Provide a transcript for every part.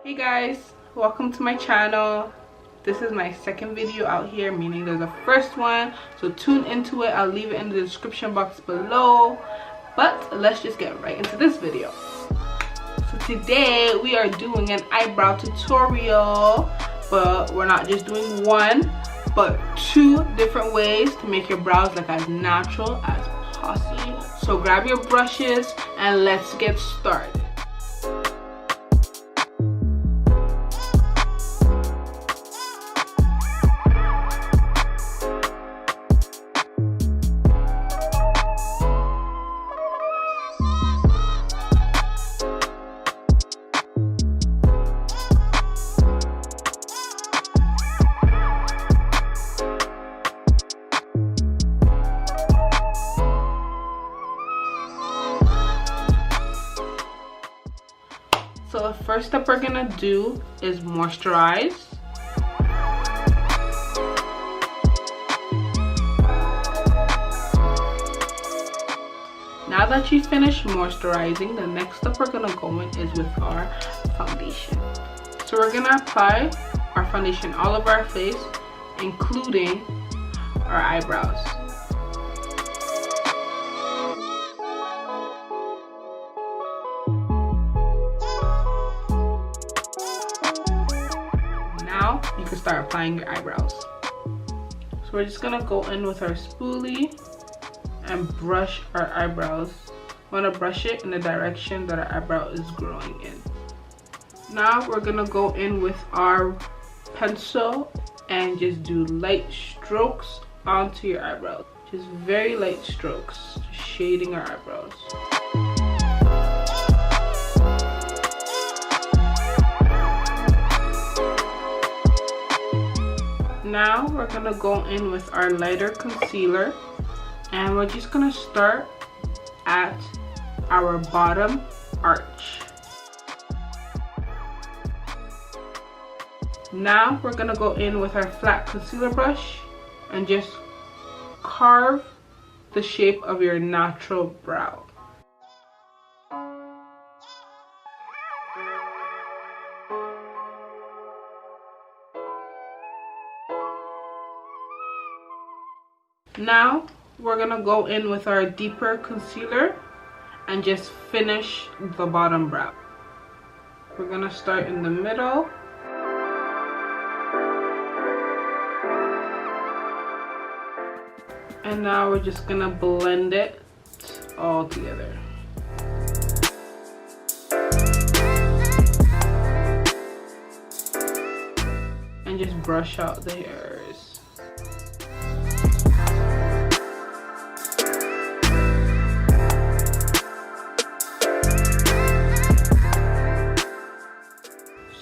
Hey guys, welcome to my channel. This is my second video out here, meaning there's a first one, so tune into it. I'll leave it in the description box below, but let's just get right into this video. So today we are doing an eyebrow tutorial, but we're not just doing one but two different ways to make your brows look as natural as possible. So grab your brushes and let's get started. So the first step we're gonna do is moisturize. Now that you finished moisturizing, the next step we're gonna go in is with our foundation. So we're gonna apply our foundation all over our face, including our eyebrows. Now you can start applying your eyebrows. So we're just gonna go in with our spoolie and brush our eyebrows. We want to brush it in the direction that our eyebrow is growing in. Now we're gonna go in with our pencil and just do light strokes onto your eyebrows. Just very light strokes, shading our eyebrows. Now we're gonna go in with our lighter concealer and we're just gonna start at our bottom arch. Now we're gonna go in with our flat concealer brush and just carve the shape of your natural brow. Now we're gonna go in with our deeper concealer and just finish the bottom brow. We're gonna start in the middle. And now we're just gonna blend it all together. And just brush out the hairs.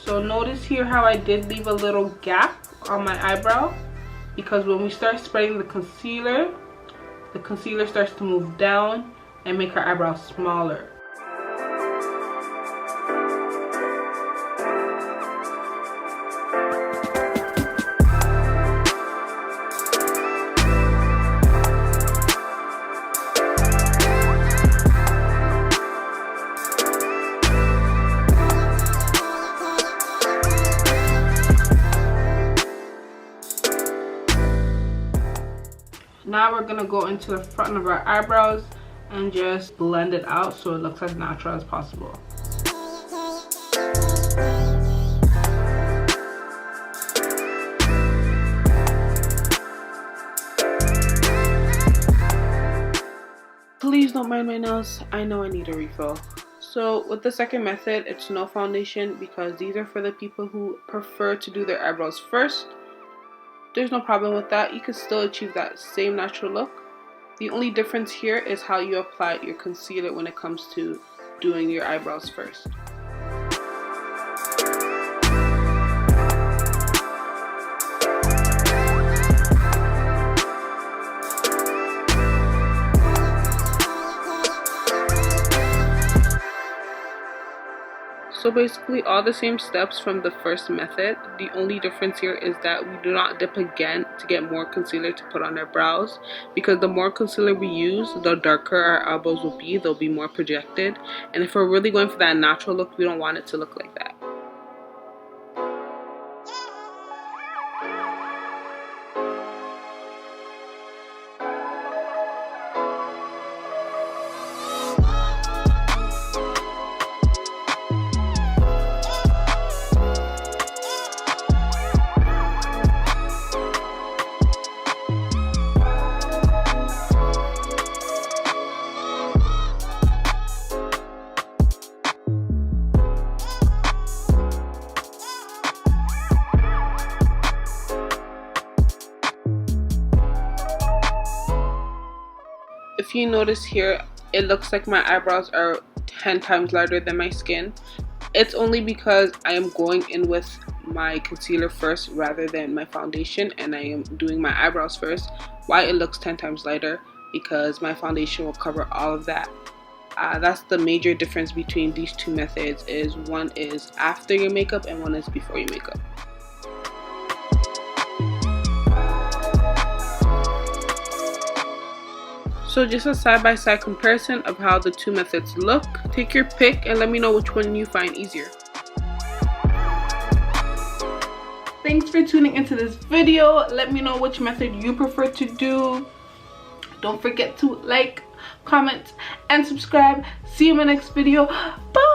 So notice here how I did leave a little gap on my eyebrow, because when we start spreading the concealer starts to move down and make our eyebrows smaller. Now we're gonna go into the front of our eyebrows and just blend it out so it looks as natural as possible. Please don't mind my nails, I know I need a refill. So with the second method, it's no foundation because these are for the people who prefer to do their eyebrows first. There's no problem with that. You can still achieve that same natural look. The only difference here is how you apply your concealer when it comes to doing your eyebrows first. So basically all the same steps from the first method. The only difference here is that we do not dip again to get more concealer to put on our brows, because the more concealer we use, the darker our eyebrows will be. They'll be more projected, and if we're really going for that natural look, we don't want it to look like that. if you notice here, it looks like my eyebrows are 10 times lighter than my skin. It's only because I am going in with my concealer first rather than my foundation, and I am doing my eyebrows first. Why it looks 10 times lighter? Because my foundation will cover all of that. That's the major difference between these two methods, is one is after your makeup and one is before your makeup. So just a side-by-side comparison of how the two methods look. Take your pick and let me know which one you find easier. Thanks for tuning into this video. Let me know which method you prefer to do. Don't forget to like, comment, and subscribe. See you in my next video. Bye!